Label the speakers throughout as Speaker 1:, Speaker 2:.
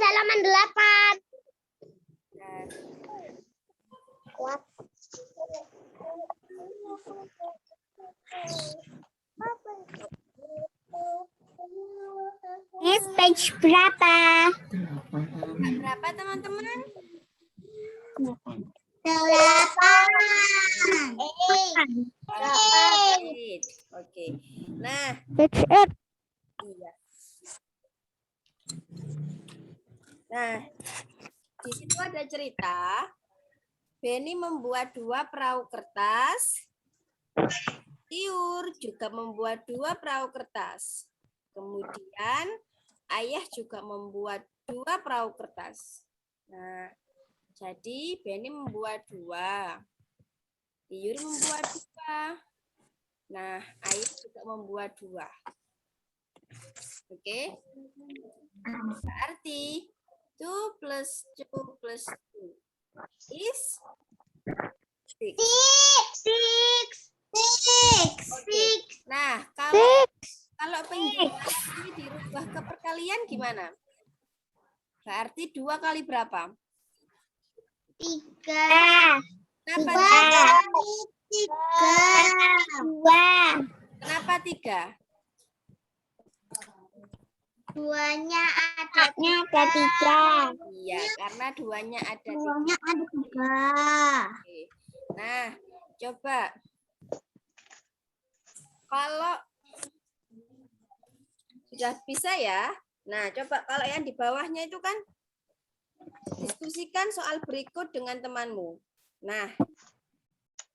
Speaker 1: halaman 8.
Speaker 2: Nah,
Speaker 1: Kuat. Page berapa?
Speaker 2: berapa teman-teman?
Speaker 1: 8.
Speaker 2: Oke. Nah,
Speaker 1: Page 8.
Speaker 2: iya. Nah, di situ ada cerita. Benny membuat 2 perahu kertas. Tiur juga membuat 2 perahu kertas. Kemudian ayah juga membuat 2 perahu kertas. Nah, jadi Benny membuat 2. Tiur membuat 2. Nah, ayah juga membuat 2. Oke. Berarti 2 plus 2 plus 2 is 6. Oke. Nah, kalau penjelasan ini dirubah ke perkalian gimana? Berarti 2 kali berapa?
Speaker 1: 3.
Speaker 2: Kenapa
Speaker 1: 2.
Speaker 2: Kenapa 3?
Speaker 1: Duanya ada 3.
Speaker 2: Iya, karena 2-nya ada 3.
Speaker 1: Duanya ada 3.
Speaker 2: Oke. Nah, coba kalau sudah bisa ya. Nah, coba kalau yang di bawahnya itu kan diskusikan soal berikut dengan temanmu. Nah,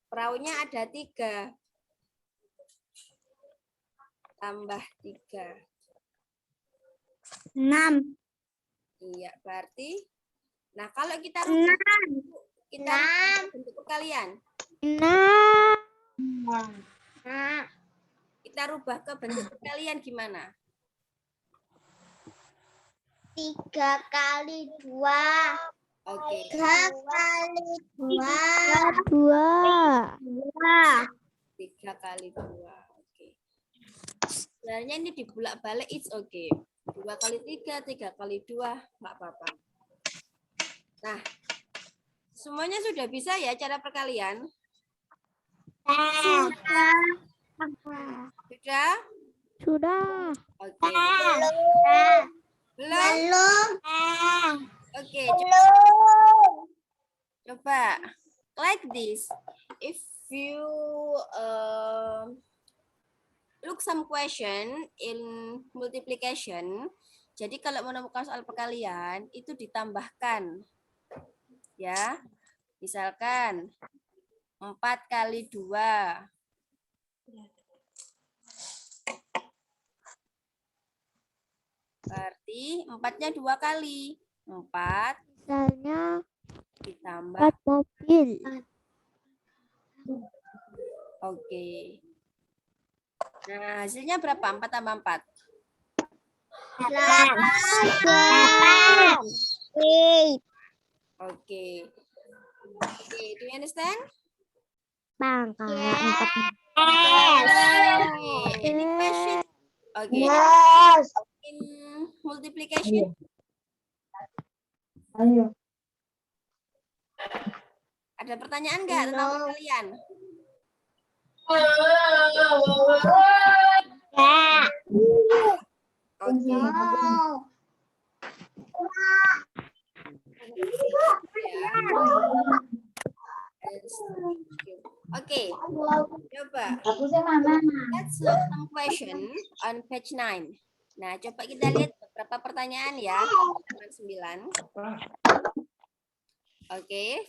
Speaker 2: perahunya ada 3. Tambah 3.
Speaker 1: 6.
Speaker 2: Iya, berarti. Nah, kalau kita
Speaker 1: 6.
Speaker 2: rubah bentuk perkalian.
Speaker 1: 6.
Speaker 2: Kita rubah ke bentuk perkalian gimana?
Speaker 1: 3 kali 2.
Speaker 2: Oke.
Speaker 1: 3 kali 2.
Speaker 2: 3 kali 2. Oke. Sebenarnya ini dibulak-balik it's okay. 2 kali 3, 3 kali 2, nggak apa-apa. Nah, semuanya sudah bisa ya cara perkalian? Sudah?
Speaker 1: Sudah.
Speaker 2: Oke. Belum?
Speaker 1: Belum.
Speaker 2: Oke, coba like this. If you look some question in multiplication, jadi kalau menemukan soal perkalian itu ditambahkan. Ya. Misalkan 4 kali 2. Berarti 4-nya 2 kali. 4
Speaker 1: Misalnya
Speaker 2: ditambah
Speaker 1: 4 mobil.
Speaker 2: Oke. Nah, hasilnya berapa? 4 tambah 4.
Speaker 1: 8.
Speaker 2: Oke. Oke, do you understand?
Speaker 1: Pangkalan 4.
Speaker 2: Okay. Any question? Okay.
Speaker 1: Yes.
Speaker 2: In multiplication?
Speaker 3: Ayo.
Speaker 2: Ada pertanyaan nggak tentang perkalian?
Speaker 1: Ya.
Speaker 2: Oke. Oke. Coba. Let's look some question on page 9. Nah, coba kita lihat beberapa pertanyaan ya. Halaman 9. Oke.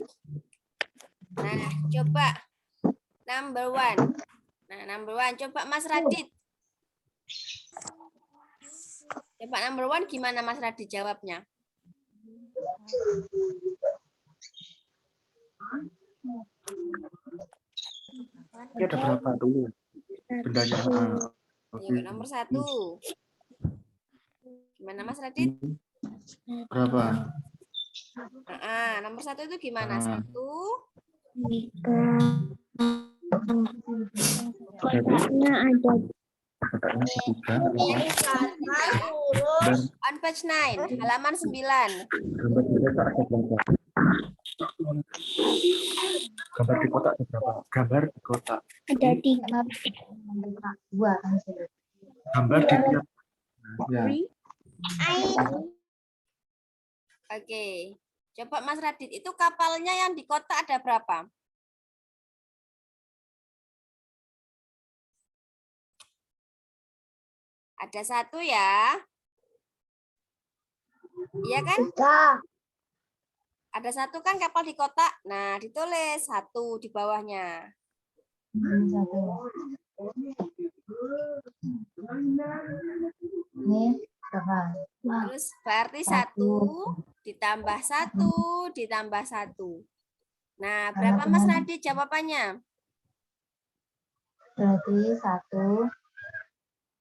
Speaker 2: Nah, coba number 1. Nah, number 1. Coba Mas Radit. Coba number 1 gimana Mas Radit jawabnya?
Speaker 3: Ini ada berapa dulu bendanya?
Speaker 2: Yuk, nomor 1. Gimana Mas Radit?
Speaker 3: Berapa?
Speaker 2: Nomor 1 itu gimana? 1.
Speaker 1: Kotaknya ada
Speaker 3: kotaknya ketiga.
Speaker 2: On page 9, halaman 9.
Speaker 3: Gambar di kotak ada berapa? Gambar di kotak ada berapa? Gambar di kotak.
Speaker 1: Ada 3.
Speaker 3: Gambar di tiap. Ya.
Speaker 2: Oke. Coba Mas Radit, itu kapalnya yang di kotak ada berapa? Ada 1 ya. Iya kan? Ada 1 kan kapal di kotak. Nah, ditulis 1 di bawahnya. Terus berarti 1 ditambah 1 ditambah 1. Nah, berapa Mas Radit jawabannya?
Speaker 4: Berarti 1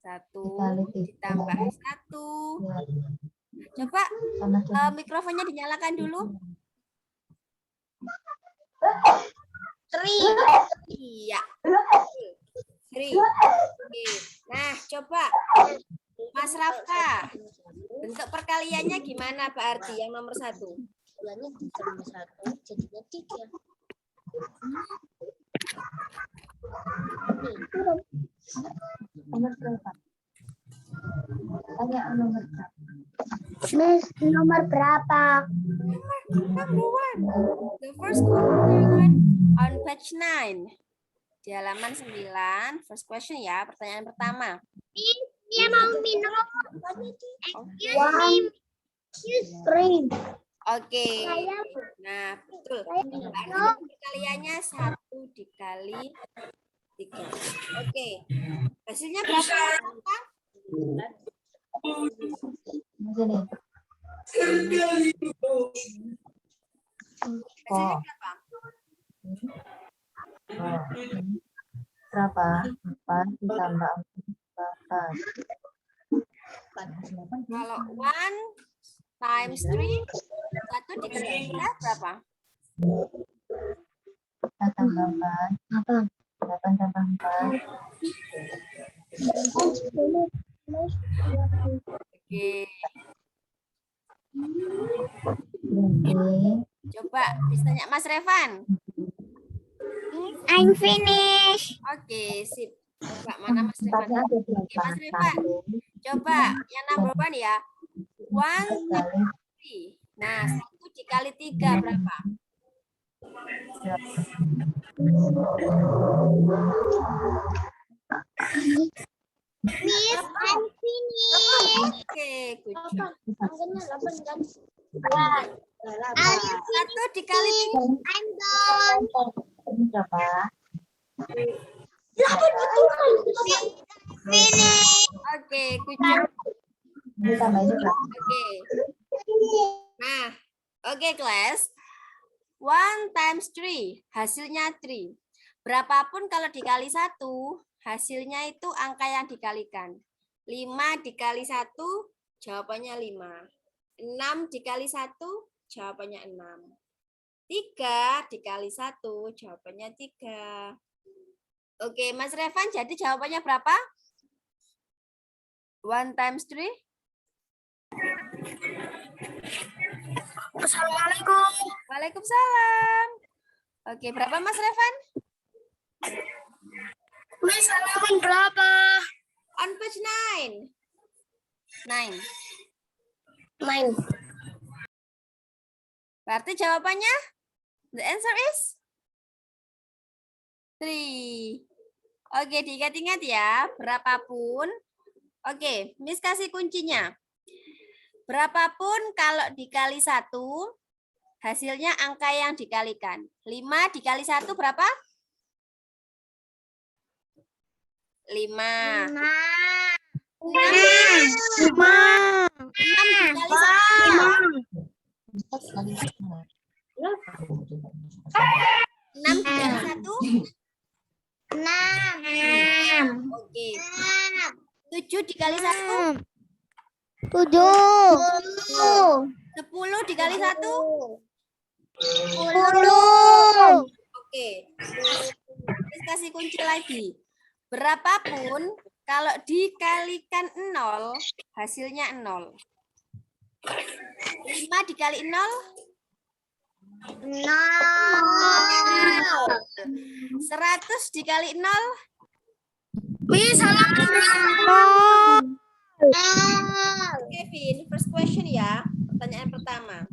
Speaker 2: 1 ditambah 1. Coba mikrofonnya dinyalakan dulu.
Speaker 1: 3.
Speaker 2: Iya. 3. Oke. Nah, coba Mas Rafka. Bentuk perkaliannya gimana berarti yang nomor 1?
Speaker 1: Bulannya ditambah 1 jadinya 3.
Speaker 4: nomor berapa? Tanya nomor berapa?
Speaker 1: Miss, nomor berapa?
Speaker 2: Number 1. The first question on page 9. Di halaman 9, first question ya, pertanyaan pertama.
Speaker 1: Dia mau minum. Excuse me.
Speaker 2: Oke. Nah, betul. Perkaliannya 1 dikali 3. Oke. Hasilnya berapa?
Speaker 4: Sini.
Speaker 2: Hasilnya berapa?
Speaker 4: Berapa? 4 ditambah 4.
Speaker 2: Kalau 1 times 3, 1 dikali 3 berapa?
Speaker 4: 4 tambah 4. 8 tambah 4.
Speaker 2: Oke.
Speaker 4: Ini
Speaker 2: Coba tanya Mas Revan.
Speaker 1: I'm finished.
Speaker 2: Oke, sip. Coba mana Mas Revan?
Speaker 4: tempatnya ada
Speaker 2: Oke,
Speaker 4: berapa?
Speaker 2: Mas Revan. Coba yang number 1 ya. 1
Speaker 4: Kali
Speaker 2: 3. Nah, 1 dikali 3 berapa?
Speaker 1: Miss, I'm finished.
Speaker 2: Oke, good job.
Speaker 1: I'm
Speaker 2: 1 dikali 3.
Speaker 1: I'm done.
Speaker 4: Ini berapa?
Speaker 1: Finish.
Speaker 2: Oke, good job.
Speaker 4: Ini tambahnya berapa?
Speaker 2: Oke. Nah, oke kelas. 1 times 3, hasilnya 3. Berapapun kalau dikali 1, hasilnya itu angka yang dikalikan. 5 dikali 1, jawabannya 5. 6 dikali 1, jawabannya 6. 3 dikali 1, jawabannya 3. Oke, Mas Revan, jadi jawabannya berapa? 1 times 3?
Speaker 1: Assalamualaikum.
Speaker 2: Waalaikumsalam. Oke, berapa Mas Revan?
Speaker 1: Miss, halaman berapa?
Speaker 2: On page 9. 9.
Speaker 1: 9.
Speaker 2: Berarti jawabannya, the answer is 3. Oke, diingat-ingat ya, berapapun. Oke, Miss kasih kuncinya. Berapapun kalau dikali 1, hasilnya angka yang dikalikan. 5 dikali 1 berapa? 5. 6 dikali 1. 6 dikali 1.
Speaker 1: 6.
Speaker 2: Oke. 7 dikali 1.
Speaker 1: 7.
Speaker 2: 10 dikali 1.
Speaker 1: 10.
Speaker 2: Oke. Terus kasih kunci lagi. Berapapun Kalau dikalikan 0, hasilnya 0. 5 dikali 0?
Speaker 1: 0.
Speaker 2: 100 dikali 0?
Speaker 1: Miss, halaman berapa?
Speaker 2: Kevin, first question ya. Pertanyaan pertama.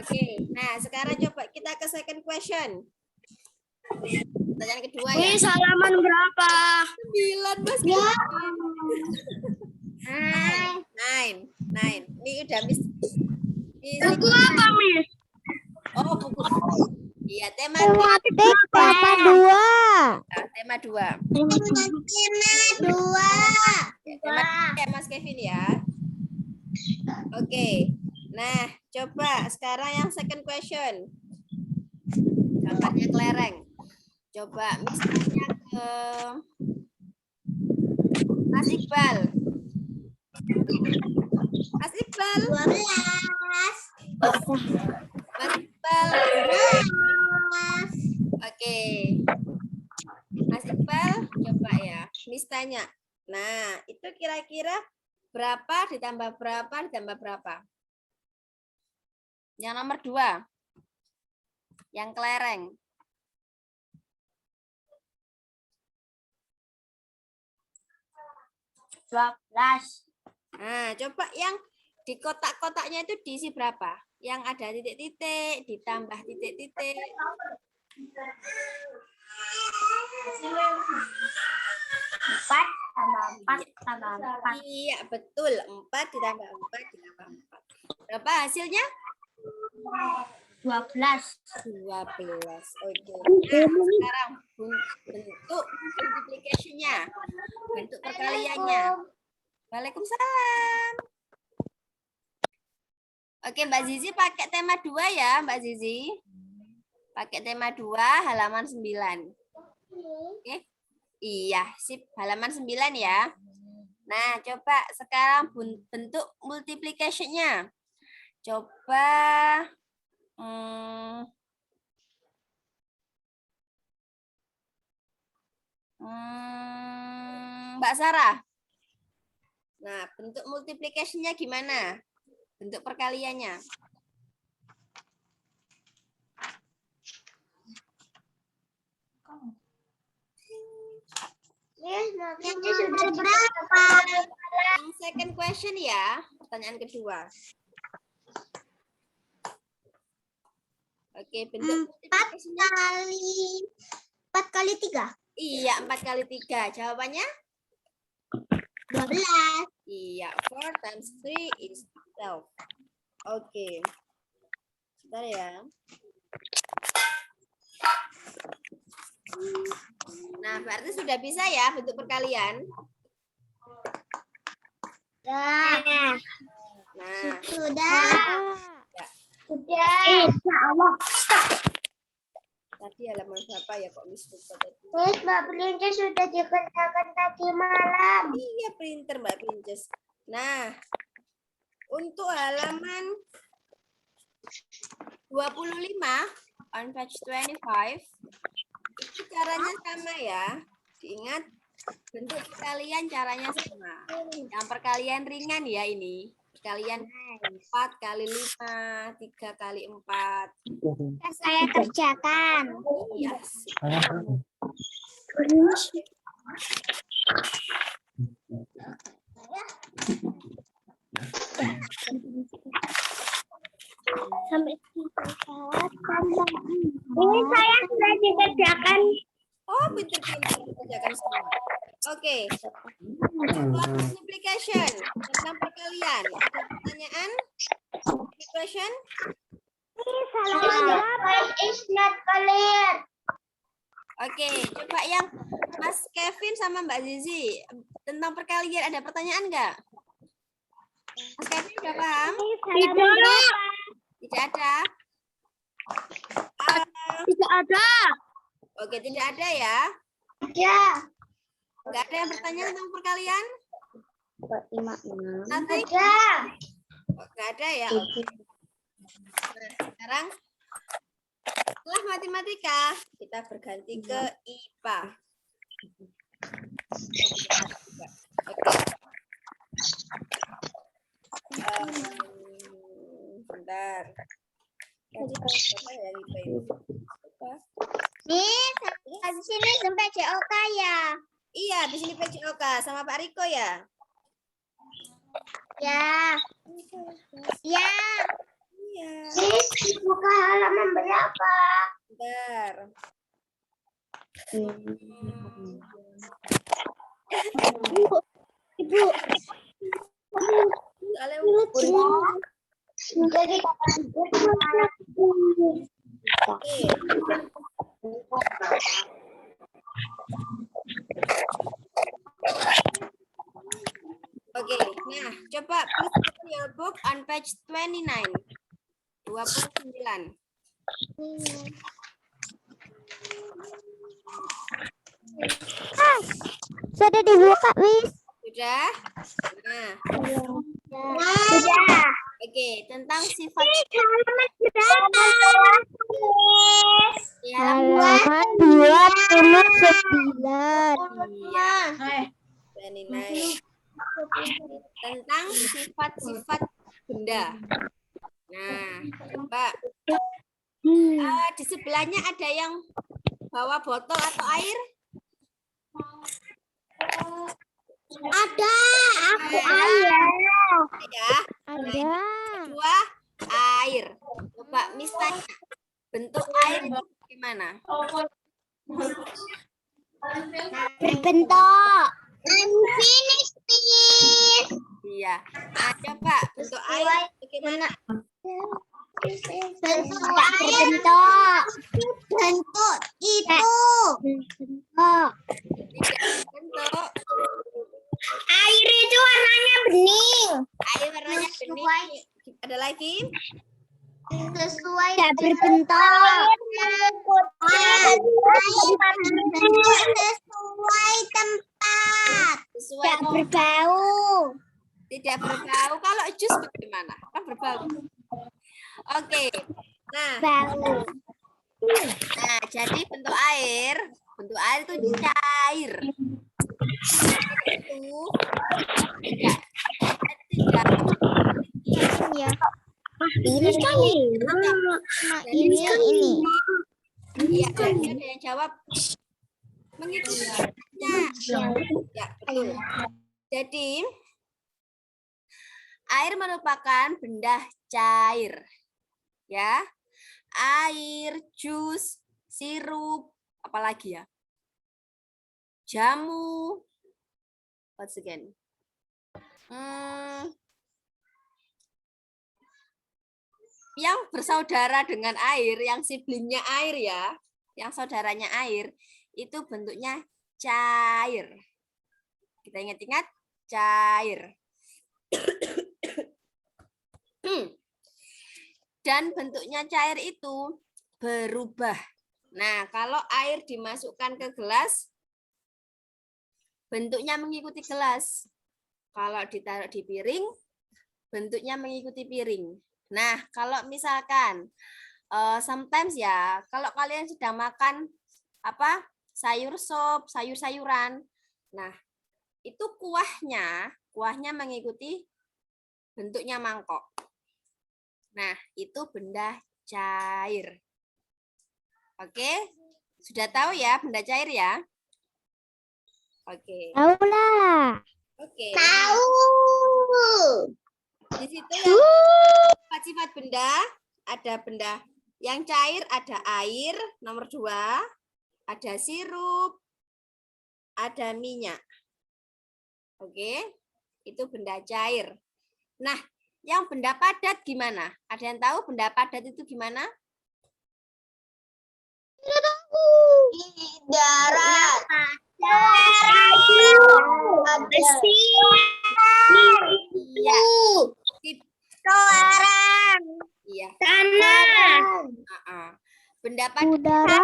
Speaker 2: Oke, nah sekarang coba kita ke second question. Pertanyaan kedua ya.
Speaker 1: Miss, halaman berapa?
Speaker 2: 9, Mas.
Speaker 1: Ya.
Speaker 2: 9. Ini udah Miss.
Speaker 1: Buku apa, Miss?
Speaker 2: Oh, buku. Iya, tema
Speaker 1: Tematik
Speaker 2: apa? Tema 2. Ya, tema ya, Mas Kevin ya. Oke. Nah, coba sekarang yang second question. Gambarnya kelereng. Coba misalnya ke Mas Iqbal. Mas Iqbal.
Speaker 1: 12.
Speaker 2: Mas Iqbal. Oke. Mas Iqbal, coba ya. Miss tanya. Nah, itu kira-kira berapa ditambah berapa ditambah berapa? Yang nomor 2. Yang kelereng. Nah, coba yang di kotak-kotaknya itu diisi berapa? Yang ada titik-titik, ditambah titik-titik.
Speaker 1: 4 tambah 4 tambah 4.
Speaker 2: Iya, betul. 4 ditambah 4 ditambah 4. Berapa hasilnya?
Speaker 1: 12.
Speaker 2: 12. Oke. Nah, sekarang bentuk multiplication-nya. Bentuk perkaliannya. Waalaikumsalam. Oke, Mbak Zizi pakai tema 2 ya, Mbak Zizi. Pakai tema 2, halaman 9. Oke. Iya, sip. Halaman 9 ya. Nah, coba sekarang bentuk multiplication-nya. Coba Mbak Sarah. Nah, bentuk multiplication-nya gimana? Bentuk perkaliannya.
Speaker 1: Ini sudah berapa?
Speaker 2: Yang second question ya, pertanyaan kedua. Oke, bentuk
Speaker 1: 4 kali 3.
Speaker 2: Iya, 4 kali 3. Jawabannya?
Speaker 1: 12.
Speaker 2: Iya, 4 times 3 is 12. Oke. Sebentar ya. Nah, berarti sudah bisa ya bentuk perkalian?
Speaker 1: Nah,
Speaker 2: Nah,
Speaker 1: sudah.
Speaker 2: ya.
Speaker 1: Sudah. Insya Allah.
Speaker 2: Tadi halaman berapa ya kok Miss lupa tadi?
Speaker 1: Miss, Mbak Princess sudah dikerjakan tadi malam.
Speaker 2: Iya, printer Mbak Princess. Nah, untuk halaman 25 on page 25 itu caranya sama ya. Diingat bentuk perkalian caranya sama. Yang perkalian ringan ya ini. Perkalian 4 kali 5, 3 kali 4.
Speaker 1: Saya kerjakan.
Speaker 2: Iya.
Speaker 1: Sampai ini saya sudah dikerjakan.
Speaker 2: Oh, pinter-pinter kerjakan semua. Oke. Multiplication tentang perkalian. Ada pertanyaan? Multiplication?
Speaker 1: Is not clear.
Speaker 2: Oke, coba yang Mas Kevin sama Mbak Zizi tentang perkalian ada pertanyaan nggak? Mas Kevin udah paham? Tidak ada.
Speaker 1: Tidak ada.
Speaker 2: Oke, tidak ada ya.
Speaker 1: Ya.
Speaker 2: Nggak ada yang bertanya tentang perkalian?
Speaker 1: 5, 6.
Speaker 2: Nanti?
Speaker 1: Ada.
Speaker 2: Oh, nggak ada ya. Oke. Nah, sekarang setelah matematika kita berganti ke IPA. Oke. Bentar. Tadi apa ya IPA itu? Apa?
Speaker 1: Nih, di sini sampai COK ya.
Speaker 2: Iya, di sini PJOK sama Pak Riko ya.
Speaker 1: Ya. Ya.
Speaker 2: Iya.
Speaker 1: Sis, buka halaman berapa?
Speaker 2: Bentar.
Speaker 1: Ibu.
Speaker 2: Kalian
Speaker 1: Jadi
Speaker 2: oke. Oke, nah coba please open your book on page 29. 29.
Speaker 1: sudah dibuka, Miss.
Speaker 2: Sudah? Nah,
Speaker 1: Sudah.
Speaker 2: oke, tentang sifat
Speaker 1: Halaman berapa?
Speaker 2: ya,
Speaker 1: Halaman 29.
Speaker 2: iya, 29. Tentang sifat-sifat benda. Nah, coba di sebelahnya ada yang bawa botol atau air?
Speaker 1: Ada, aku air.
Speaker 2: Ya.
Speaker 1: Ada.
Speaker 2: Kedua, air. Coba Miss tanya, bentuk air itu bagaimana?
Speaker 1: Berbentuk. Unfinished, Miss.
Speaker 2: Iya. Nah, coba bentuk air bagaimana?
Speaker 1: Bentuk berbentuk. Bentuk itu. Bentuk.
Speaker 2: Tidak bentuk.
Speaker 1: Air itu warnanya bening.
Speaker 2: Air warnanya bening. Ada lagi?
Speaker 1: Sesuai tidak berbentuk. Sesuai tempat.
Speaker 2: Sesuai
Speaker 1: Tidak berbau.
Speaker 2: tidak berbau. Kalau jus bagaimana? Kan berbau. Oke. Nah,
Speaker 1: Bau.
Speaker 2: nah, jadi bentuk air itu cair. Itu tidak
Speaker 1: Ya. Ini kali. Ini.
Speaker 2: Iya, tadi ada yang jawab mengikuti. Ya, betul. Jadi air merupakan benda cair. Ya. Air, jus, sirup, apalagi ya? Jamu. Once again. Yang bersaudara dengan air, yang siblingnya air ya, yang saudaranya air, itu bentuknya cair. Kita ingat-ingat, cair. Dan bentuknya cair itu berubah. Nah, kalau air dimasukkan ke gelas, bentuknya mengikuti gelas. Kalau ditaruh di piring, bentuknya mengikuti piring. Nah, kalau misalkan sometimes ya, kalau kalian sedang makan sayur sop, sayur-sayuran, nah itu kuahnya mengikuti bentuknya mangkok. Nah, itu benda cair. Oke, sudah tahu ya benda cair ya? Oke.
Speaker 1: Tahu lah.
Speaker 2: Oke.
Speaker 1: Tahu.
Speaker 2: Di situ yang sifat benda, ada benda yang cair, ada air, nomor 2, ada sirup, ada minyak. Oke, itu benda cair. Nah, yang benda padat gimana? Ada yang tahu benda padat itu gimana?
Speaker 1: Darat. Besi.
Speaker 2: Iya.
Speaker 1: Koran.
Speaker 2: Iya.
Speaker 1: Tanah.
Speaker 2: Benda padat.
Speaker 1: Udara.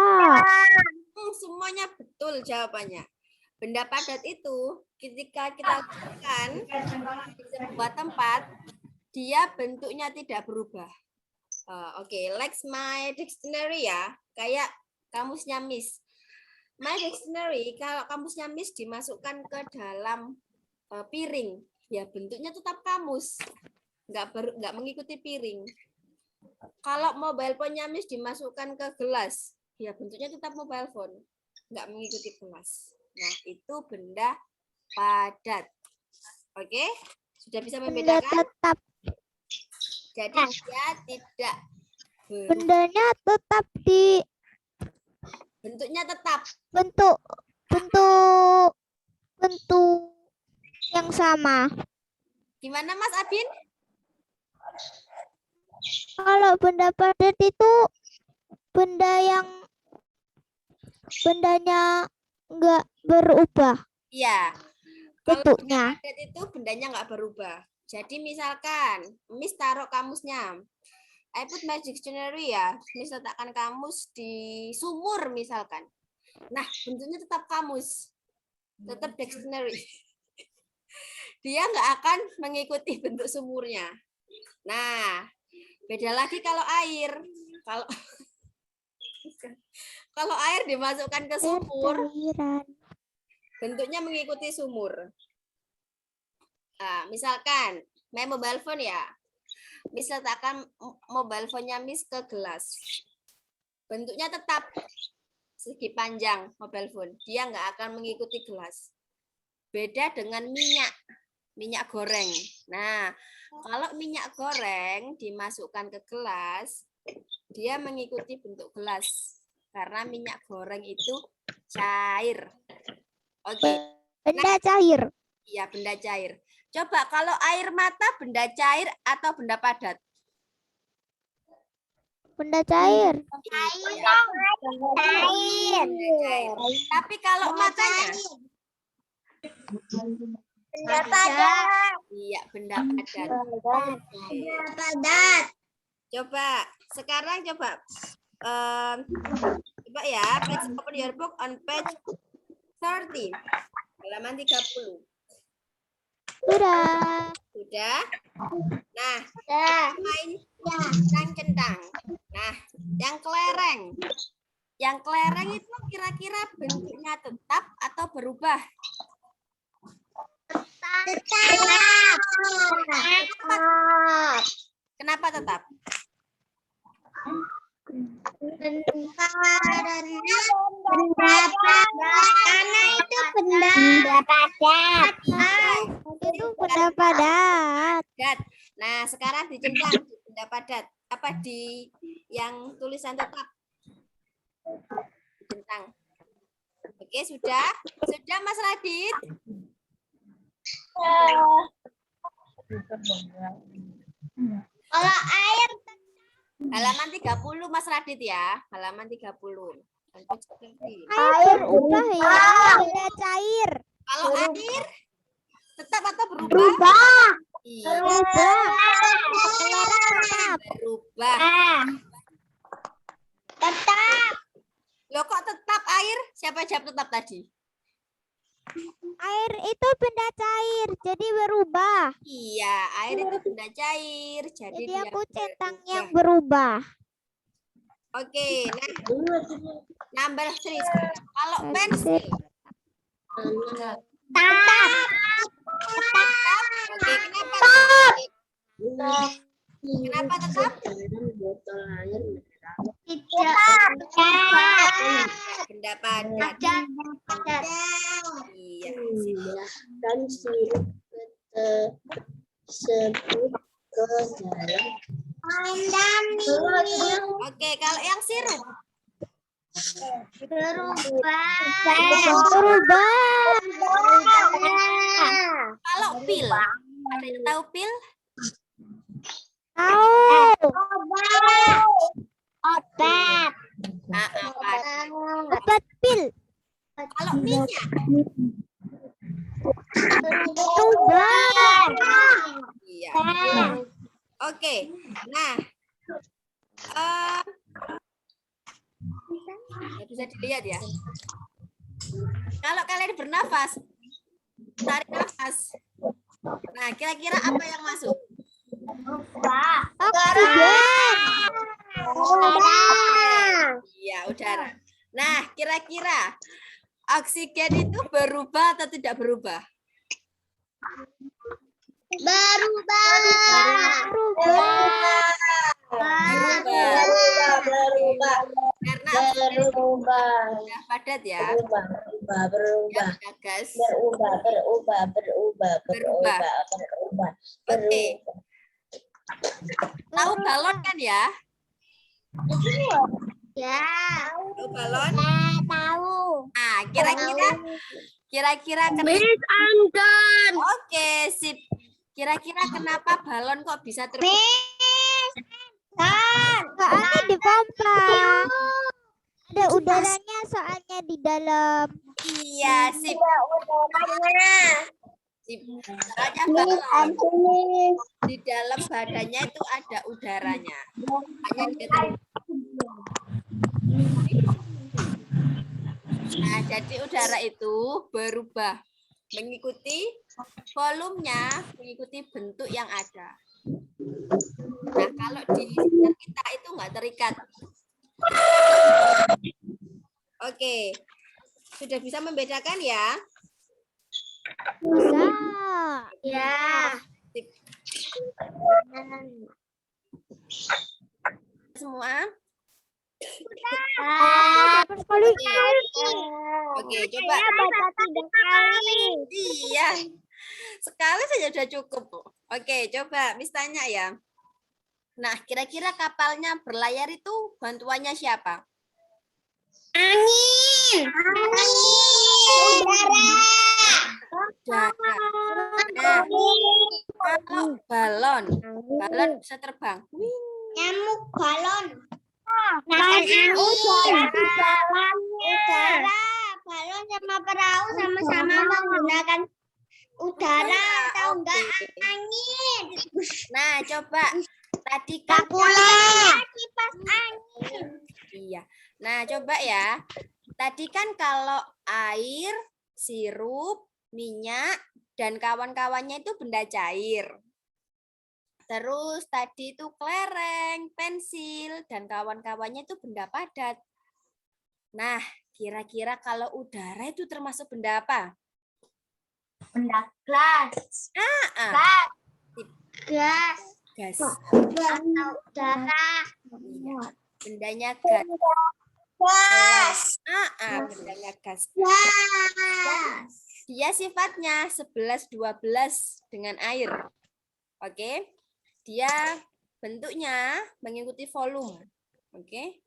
Speaker 2: Semuanya betul jawabannya. Benda padat itu ketika kita letakkan di sebuah tempat, dia bentuknya tidak berubah. Oke, like my dictionary ya, kayak kamusnya Miss. My Dictionary kalau kamusnya Miss dimasukkan ke dalam piring, ya bentuknya tetap kamus, nggak mengikuti piring. Kalau mobile phone-nya Miss dimasukkan ke gelas, ya bentuknya tetap mobile phone, nggak mengikuti gelas. Nah, itu benda padat. Oke, sudah bisa
Speaker 1: Benda
Speaker 2: membedakan?
Speaker 1: tetap.
Speaker 2: Jadi dia tidak
Speaker 1: Bendanya tetap di
Speaker 2: bentuknya tetap.
Speaker 1: bentuk yang sama.
Speaker 2: Gimana Mas Abin?
Speaker 1: Kalau benda padat itu bendanya nggak berubah
Speaker 2: Iya. Kalau
Speaker 1: bentuknya.
Speaker 2: padat itu bendanya nggak berubah. Jadi misalkan Miss taruh kamusnya, I put my dictionary ya, Miss letakkan kamus di sumur misalkan. Nah, bentuknya tetap kamus, tetap dictionary. Dia nggak akan mengikuti bentuk sumurnya. Nah, beda lagi kalau air. Kalau air dimasukkan ke sumur,
Speaker 1: Cairan.
Speaker 2: bentuknya mengikuti sumur. Nah, misalkan main mobile phone ya, Miss letakkan mobile phone-nya Miss ke gelas. Bentuknya tetap segi panjang mobile phone. Dia nggak akan mengikuti gelas. Beda dengan minyak goreng. Nah, kalau minyak goreng dimasukkan ke gelas, dia mengikuti bentuk gelas. Karena minyak goreng itu cair. Oke.
Speaker 1: Benda cair.
Speaker 2: Iya, benda cair. Coba kalau air mata benda cair atau benda padat?
Speaker 1: Benda cair.
Speaker 2: Cair. Tapi kalau matanya?
Speaker 1: Benda padat.
Speaker 2: Iya, benda padat.
Speaker 1: Benda padat.
Speaker 2: Coba, sekarang coba ya, please open your book on page 30. Halaman 30. Sudah? Nah, main centang-centang. Nah, yang kelereng. Yang kelereng itu kira-kira bentuknya tetap atau berubah?
Speaker 1: Tetap.
Speaker 2: Kenapa tetap?
Speaker 1: Karena itu benda padat. Itu benda padat.
Speaker 2: Nah, sekarang dicentang di benda padat. Apa di yang tulisan tetap? Dicentang. Oke, sudah? Sudah Mas Radit?
Speaker 1: Kalau air
Speaker 2: Halaman 30 Mas Radit ya. Halaman 30.
Speaker 1: air ubah ya, benda cair.
Speaker 2: Kalau air tetap atau berubah? Iya, berubah.
Speaker 1: Tetap.
Speaker 2: Loh kok tetap air? Siapa jawab tetap tadi?
Speaker 1: Air itu benda cair, jadi berubah.
Speaker 2: Iya, air itu benda cair. Jadi
Speaker 1: Jadi
Speaker 2: dia
Speaker 1: aku centang
Speaker 2: berubah.
Speaker 1: yang berubah.
Speaker 2: Oke, nah number 3 sekarang. Kalau pensil.
Speaker 1: Tetap.
Speaker 2: Oke, kenapa tetap? Kenapa tetap? Benda padat. Iya.
Speaker 5: Dan sirup tersebut ke dalam
Speaker 2: Oke, kalau yang sirup.
Speaker 1: Berubah.
Speaker 2: Kalau pil. Ada yang tahu pil?
Speaker 1: Tahu.
Speaker 5: obat.
Speaker 2: Nah, apa?
Speaker 1: Obat pil.
Speaker 2: Kalau minyak.
Speaker 1: Berubah.
Speaker 2: Iya. Oke. Nah, bisa dilihat ya. Kalau kalian bernafas, tarik nafas. Nah, kira-kira apa yang masuk?
Speaker 1: Oksigen.
Speaker 2: Iya, udara. Nah, kira-kira Oksigen itu berubah atau tidak berubah?
Speaker 1: Berubah.
Speaker 2: Berubah. Karena oksigen sudah padat ya.
Speaker 4: Berubah.
Speaker 2: Ya, gas.
Speaker 4: Berubah.
Speaker 2: Oke. Tahu balon kan ya?
Speaker 1: Ya.
Speaker 2: Tahu balon?
Speaker 1: Tahu.
Speaker 2: Nah, kira-kira Oke, sip. Kira-kira kenapa balon kok bisa terbang?
Speaker 5: Soalnya dipompa. Ada udaranya soalnya di dalam.
Speaker 2: Iya, sip. Sip. Soalnya balon di dalam badannya itu ada udaranya. Hanya dia Nah, jadi udara itu berubah mengikuti volumenya, mengikuti bentuk yang ada. Nah, kalau di sekitar kita itu nggak terikat. Oke, sudah bisa membedakan ya?
Speaker 5: Bisa.
Speaker 1: Ya.
Speaker 2: Sip. Semua?
Speaker 5: Sekali.
Speaker 2: Oke, coba.
Speaker 1: Baca 3 kali.
Speaker 2: Iya. Sekali saja sudah cukup. Oke, coba Miss tanya ya. Nah, kira-kira kapalnya berlayar itu bantuannya siapa?
Speaker 1: Angin.
Speaker 2: Udara. Nah, kalau balon bisa terbang.
Speaker 1: Nyamuk balon. Karena udara di dalamnya. Balon sama perahu sama-sama menggunakan udara atau enggak angin.
Speaker 2: Nah, coba tadi kan
Speaker 1: Kipas angin.
Speaker 2: iya. Nah, coba ya. Tadi kan kalau air, sirup, minyak dan kawan-kawannya itu benda cair. Terus tadi itu kelereng, pensil, dan kawan-kawannya itu benda padat. Nah, kira-kira kalau udara itu termasuk benda apa?
Speaker 1: Benda gas. Gas.
Speaker 2: Gas.
Speaker 1: Atau udara.
Speaker 2: Iya. Bendanya gas.
Speaker 1: Gas.
Speaker 2: Bendanya gas.
Speaker 1: Gas.
Speaker 2: Dia sifatnya 11-12 dengan air. Oke. Dia bentuknya mengikuti volume. Oke.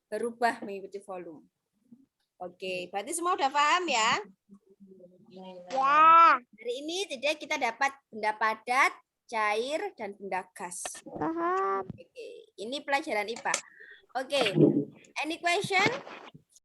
Speaker 2: Berubah mengikuti volume. Oke, berarti semua udah paham ya?
Speaker 1: Ya.
Speaker 2: Hari ini tidak kita dapat benda padat, cair, dan benda gas.
Speaker 5: Paham.
Speaker 2: Oke, ini pelajaran IPA. Oke, any question?